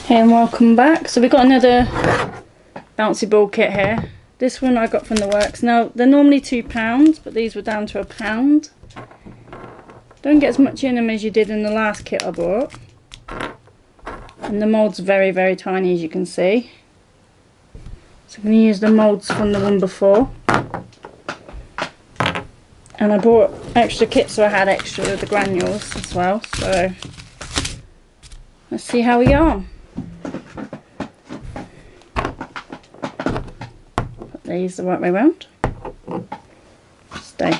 Hey and welcome back. So we've got another bouncy ball kit here. This one I got from the works. Now they're normally £2, but these were down to £1. Don't get as much in them as you did in the last kit I bought. And the mould's very, very tiny, as you can see. So I'm going to use the moulds from the one before. And I bought extra kits, so I had extra of the granules as well. So let's see how we are. Put these the right way around. Stay.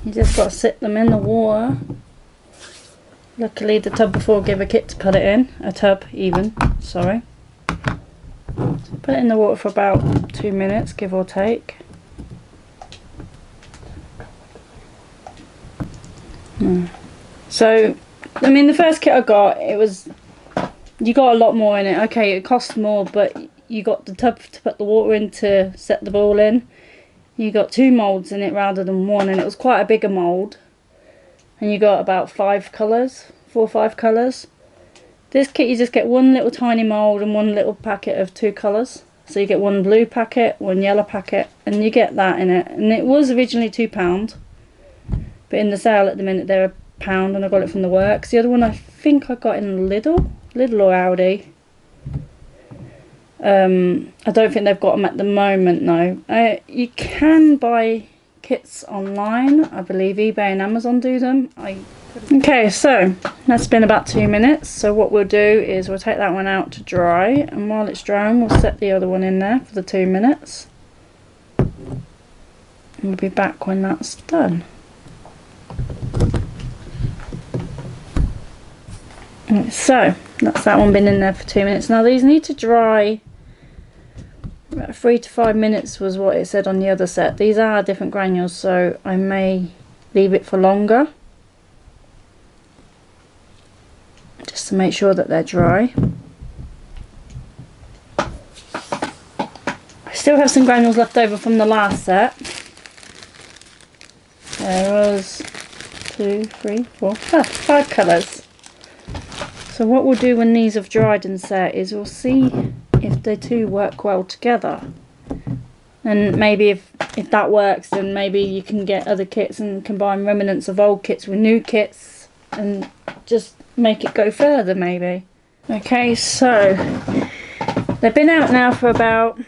You just got to sit them in the water. Luckily the tub before gave a kit to put it in. A tub even, sorry. So put it in the water for about 2 minutes, give or take. So, I mean, the first kit I got, you got a lot more in it. Okay, it cost more, but you got the tub to put the water in to set the ball in. You got 2 moulds in it rather than 1, and it was quite a bigger mould. And you got about 5 colours, 4 or 5 colours. This kit you just get 1 little tiny mould and 1 little packet of 2 colours. So you get 1 blue packet, 1 yellow packet, and you get that in it. And it was originally £2, but in the sale at the minute they're £1, and I got it from the works. The other one I think I got in Lidl or Aldi. I don't think they've got them at the moment, no. You can buy kits online. I believe eBay and Amazon do them. Okay, so that's been about 2 minutes. So what we'll do is we'll take that one out to dry, and while it's drying we'll set the other one in there for the 2 minutes. And we'll be back when that's done. So that's that one been in there for 2 minutes. Now these need to dry about 3 to 5 minutes was what it said on the other set. These are different granules, so I may leave it for longer just to make sure that they're dry. I still have some granules left over from the last set. There was 2, 3, 4, 5 colours. So what we'll do when these have dried and set is we'll see if they two work well together. And maybe if that works, then maybe you can get other kits and combine remnants of old kits with new kits and just make it go further maybe. Okay, so they've been out now for about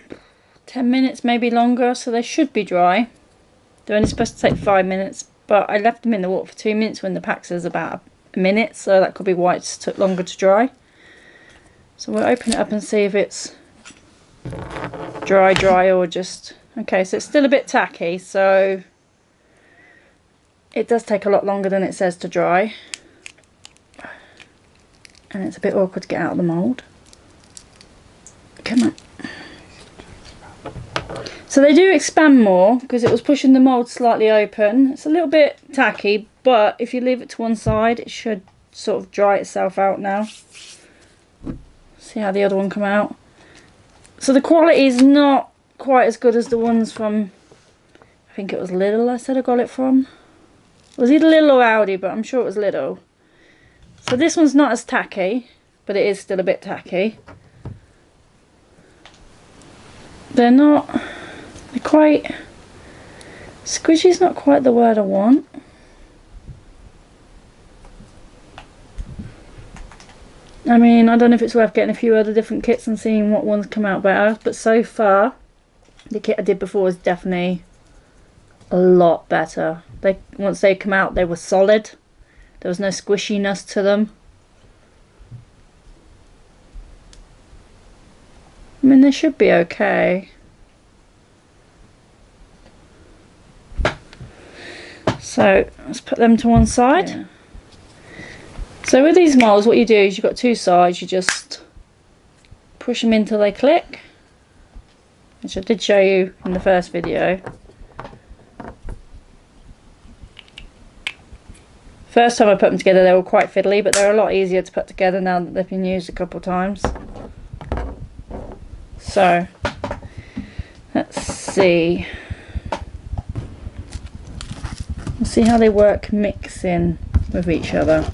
10 minutes, maybe longer, so they should be dry. They're only supposed to take 5 minutes, but I left them in the water for 2 minutes when the pack says about a minute, so that could be why it took longer to dry. So we'll open it up and see if it's dry or just... Okay, so it's still a bit tacky, so it does take a lot longer than it says to dry. And it's a bit awkward to get out of the mould. Come on. So they do expand more because it was pushing the mould slightly open. It's a little bit tacky, but if you leave it to one side, it should sort of dry itself out now. See how the other one come out. So the quality is not quite as good as the ones from, I think it was Lidl I said I got it from. It was either Lidl or Aldi, but I'm sure it was Lidl. So this one's not as tacky, but it is still a bit tacky. They're quite, squishy's not quite the word I want. I mean, I don't know if it's worth getting a few other different kits and seeing what ones come out better, but so far the kit I did before was definitely a lot better. Once they come out, they were solid. There was no squishiness to them. I mean, they should be okay. So let's put them to one side. Yeah. So with these molds, what you do is you've got two sides. You just push them until they click, which I did show you in the first video. First time I put them together they were quite fiddly, but they're a lot easier to put together now that they've been used a couple of times. So let's see. We'll see how they work mixing with each other.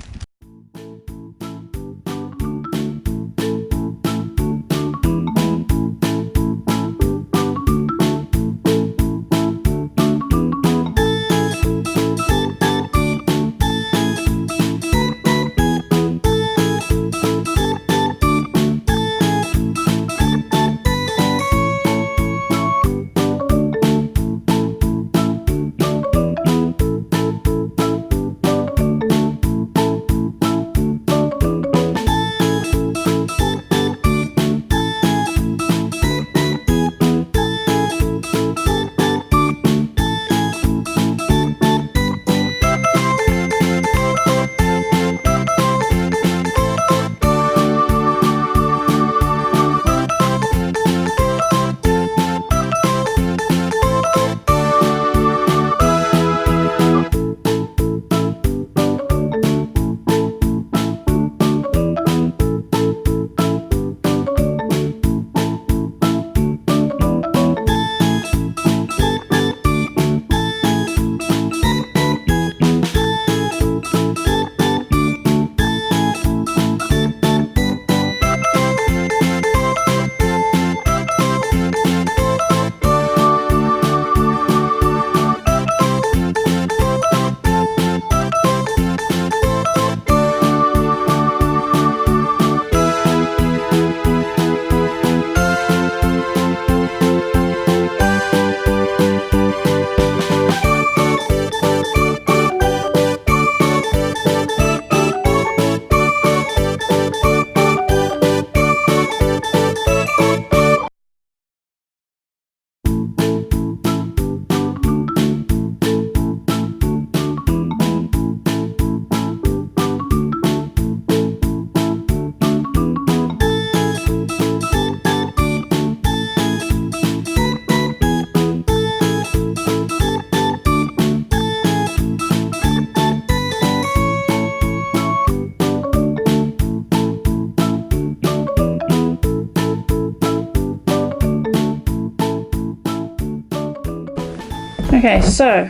Okay, so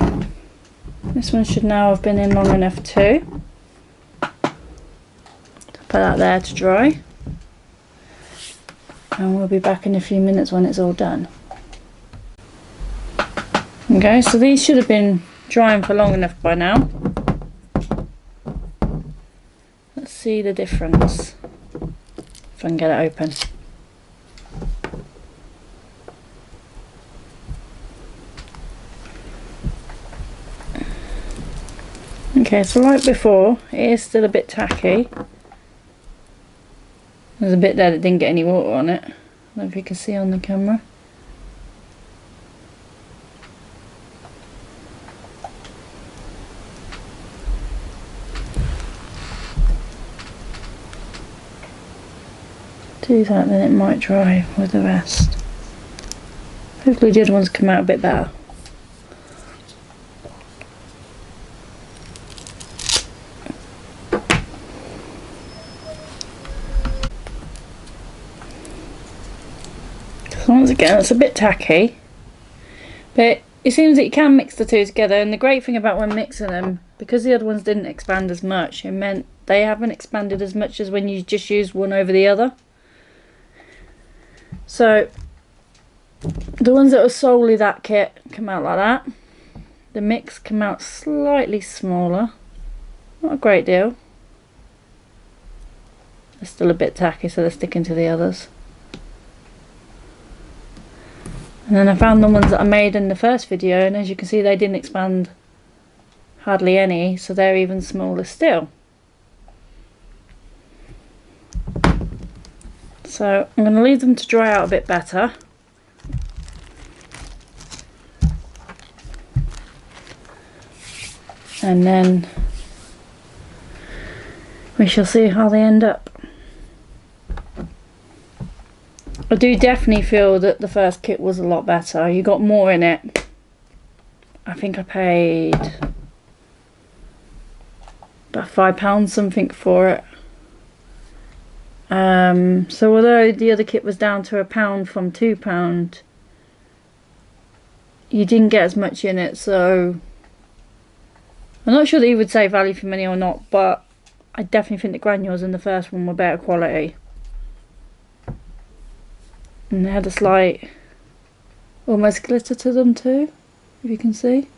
this one should now have been in long enough too. Put that there to dry, and we'll be back in a few minutes when it's all done. Okay, so these should have been drying for long enough by now. Let's see the difference if I can get it open. Okay, so like before, it is still a bit tacky. There's a bit there that didn't get any water on it. I don't know if you can see on the camera. Do that, then it might dry with the rest. Hopefully the other ones come out a bit better. So once again, it's a bit tacky, but it seems that you can mix the two together, and the great thing about when mixing them, because the other ones didn't expand as much, it meant they haven't expanded as much as when you just use one over the other. So the ones that are solely that kit come out like that. The mix come out slightly smaller, not a great deal. They're still a bit tacky, so they're sticking to the others. And then I found the ones that I made in the first video, and as you can see they didn't expand hardly any, so they're even smaller still. So I'm going to leave them to dry out a bit better. And then we shall see how they end up. I do definitely feel that the first kit was a lot better. You got more in it. I think I paid about £5 something for it. So although the other kit was down to £1 from £2, you didn't get as much in it, so I'm not sure that you would say value for money or not, but I definitely think the granules in the first one were better quality. And they had a slight almost glitter to them too, if you can see.